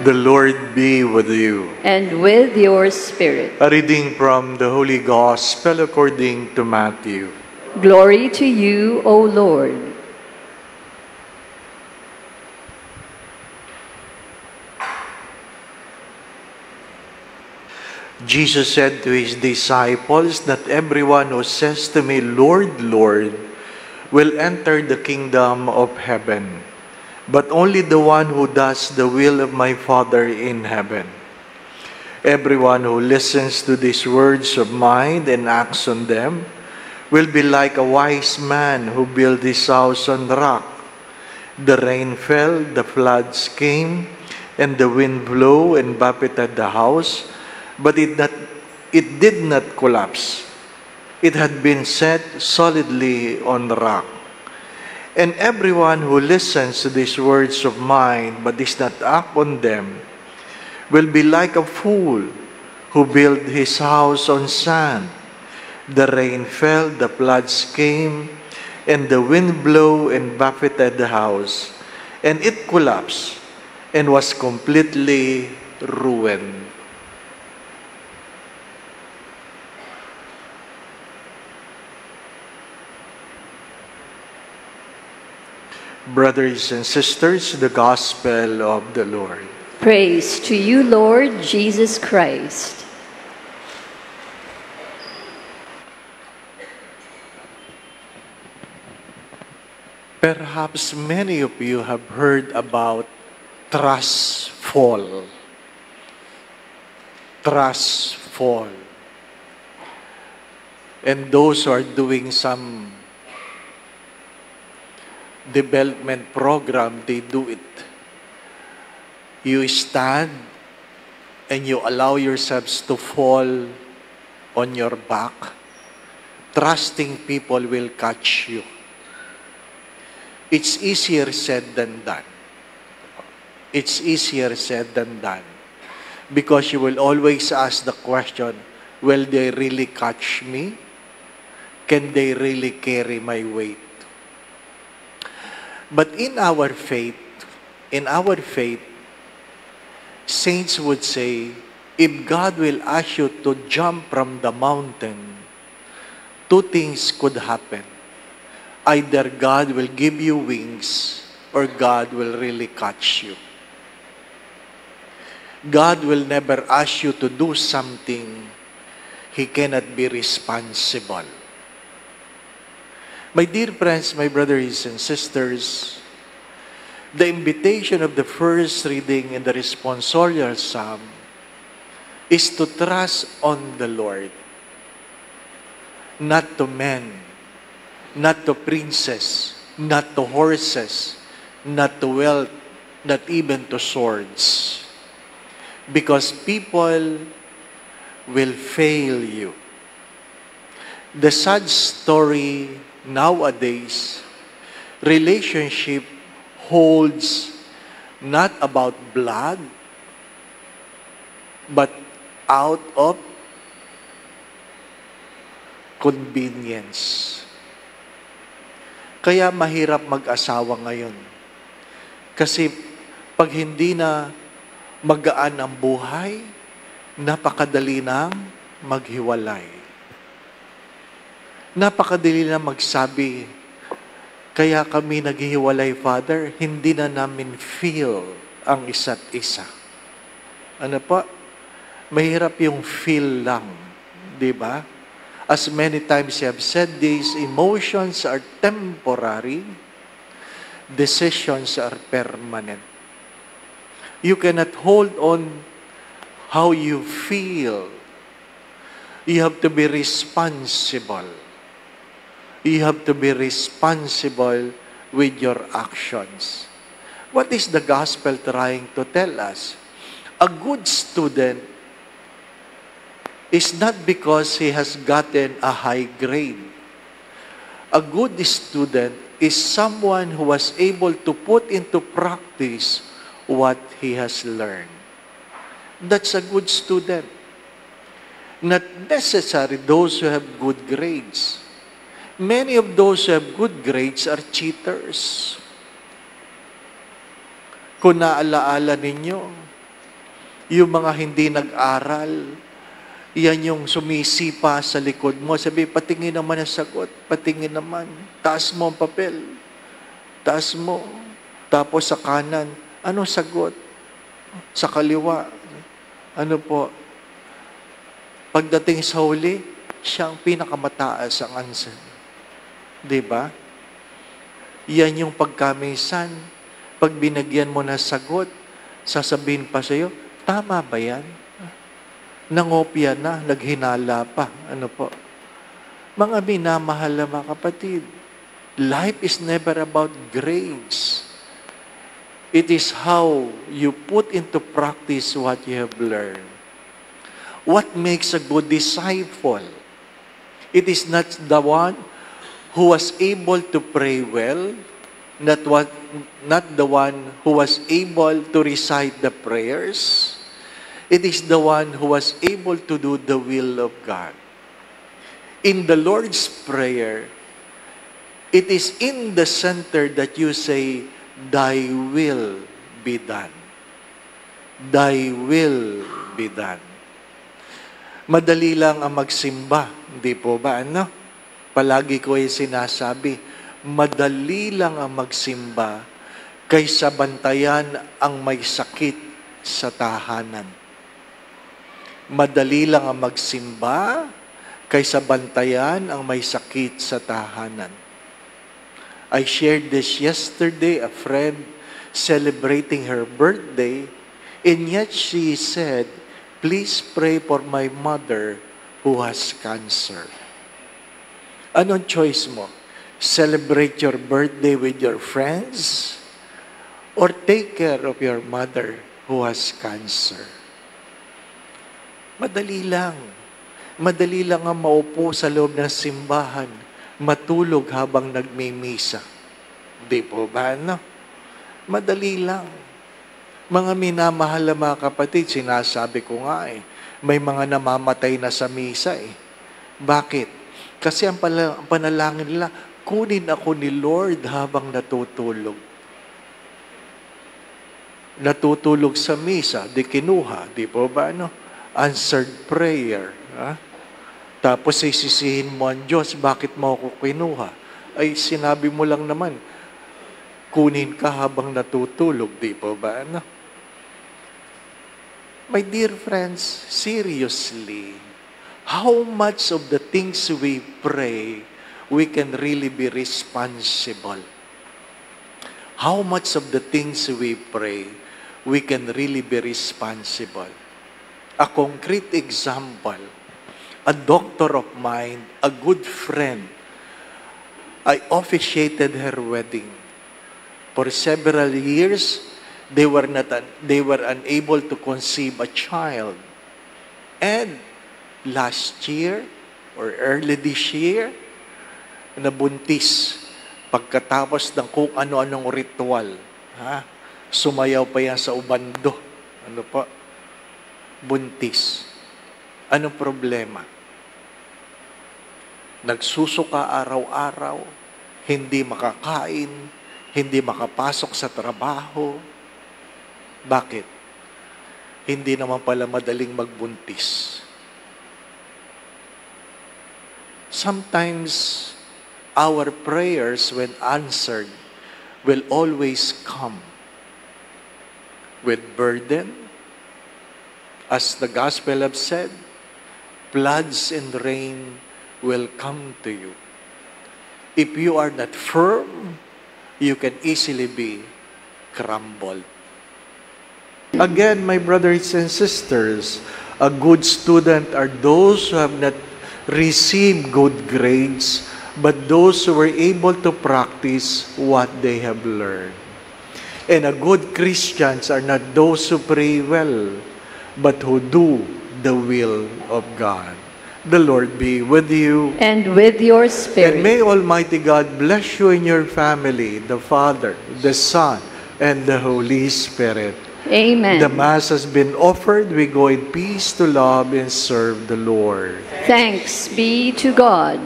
The Lord be with you. And with your spirit. A reading from the Holy Gospel according to Matthew. Glory to you, O Lord. Jesus said to his disciples, "Not everyone who says to me, 'Lord, Lord,' will enter the kingdom of heaven, but only the one who does the will of my Father in heaven. Everyone who listens to these words of mine and acts on them will be like a wise man who built his house on rock. The rain fell, the floods came, and the wind blew and buffeted the house, but it did not collapse. It had been set solidly on rock. And everyone who listens to these words of mine but does not act on them will be like a fool who built his house on sand. The rain fell, the floods came, and the wind blew and buffeted the house, and it collapsed and was completely ruined." Brothers and sisters, the Gospel of the Lord. Praise to you, Lord Jesus Christ. Perhaps many of you have heard about trust fall. Trust fall. And those who are doing some development program, they do it. You stand and you allow yourselves to fall on your back. Trusting people will catch you. It's easier said than done. It's easier said than done. Because you will always ask the question, will they really catch me? Can they really carry my weight? But in our faith, saints would say, if God will ask you to jump from the mountain, two things could happen. Either God will give you wings, or God will really catch you. God will never ask you to do something He cannot be responsible. My dear friends, my brothers and sisters, the invitation of the first reading in the responsorial psalm is to trust on the Lord, not to men, not to princes, not to horses, not to wealth, not even to swords. Because people will fail you. The sad story nowadays, relationship holds not about blood, but out of convenience. Kaya mahirap mag-asawa ngayon. Kasi pag hindi na magaan ang buhay, napakadali nang maghiwalay. Napakadali na magsabi, kaya kami naghihiwalay, Father, hindi na namin feel ang isa't isa. Ano pa? Mahirap yung feel lang. Di ba? As many times you have said this, emotions are temporary, decisions are permanent. You cannot hold on how you feel. You have to be responsible. You have to be responsible with your actions. What is the gospel trying to tell us? A good student is not because he has gotten a high grade. A good student is someone who was able to put into practice what he has learned. That's a good student. Not necessarily those who have good grades. Many of those who have good grades are cheaters. Kung naalaala ninyo, Yung mga hindi nag-aral, yan yung sumisipa sa likod mo. Sabi, patingin naman ang sagot. Patingin naman. Taas mo ang papel. Taas mo. Tapos sa kanan, anong sagot? Sa kaliwa. Ano po? Pagdating sa huli, siya ang pinakamataas ang answer. Diba? Yan yung pagkamisan. Pag binagyan mo na sagot, sasabihin pa sa'yo, tama ba yan? Nangopya na, naghinala pa. Ano po? Mga minamahal na mga kapatid, life is never about grades. It is how you put into practice what you have learned. What makes a good disciple? It is not the one who was able to pray well, not the one who was able to recite the prayers. It is the one who was able to do the will of God. In the Lord's Prayer, it is in the center that you say, Thy will be done. Thy will be done. Madali lang ang magsimba, hindi po ba? Ano? Palagi ko yung sinasabi, madali lang ang magsimba kaysa bantayan ang may sakit sa tahanan. Madali lang ang magsimba kaysa bantayan ang may sakit sa tahanan. I shared this yesterday, a friend celebrating her birthday, and yet she said, please pray for my mother who has cancer. Anong choice mo? Celebrate your birthday with your friends or take care of your mother who has cancer? Madali lang. Madali lang ang maupo sa loob ng simbahan, matulog habang nagmimisa. Di po ba, no? Madali lang. Mga minamahal na mga kapatid, sinasabi ko nga may mga namamatay na sa misa Bakit? Kasi ang panalangin nila, kunin ako ni Lord habang natutulog. Natutulog sa misa, di kinuha, di po ba, no? Answered prayer. Ha? Tapos sisihin mo ang Diyos, bakit mo ako kinuha? Ay, sinabi mo lang naman, kunin ka habang natutulog, di po ba? Ano? My dear friends, seriously, how much of the things we pray, we can really be responsible? How much of the things we pray, we can really be responsible? A concrete example, a doctor of mine, a good friend, I officiated her wedding. For several years, they were unable to conceive a child. And last year, or early this year, nabuntis pagkatapos ng kung ano-anong ritual. Sumayaw pa yan sa ubando. Ano po? Buntis. Anong problema? Nagsusuka araw-araw, hindi makakain, hindi makapasok sa trabaho. Bakit? Hindi naman pala madaling magbuntis. Sometimes, our prayers, when answered, will always come with burden. As the gospel have said, floods and rain will come to you. If you are not firm, you can easily be crumbled. Again, my brothers and sisters, a good student are those who have not received good grades, but those who were able to practice what they have learned. And a good Christians are not those who pray well, but who do the will of God. The Lord be with you. And with your spirit. And may Almighty God bless you and your family, the Father, the Son, and the Holy Spirit. Amen. The Mass has been offered. We go in peace to love and serve the Lord. Thanks be to God.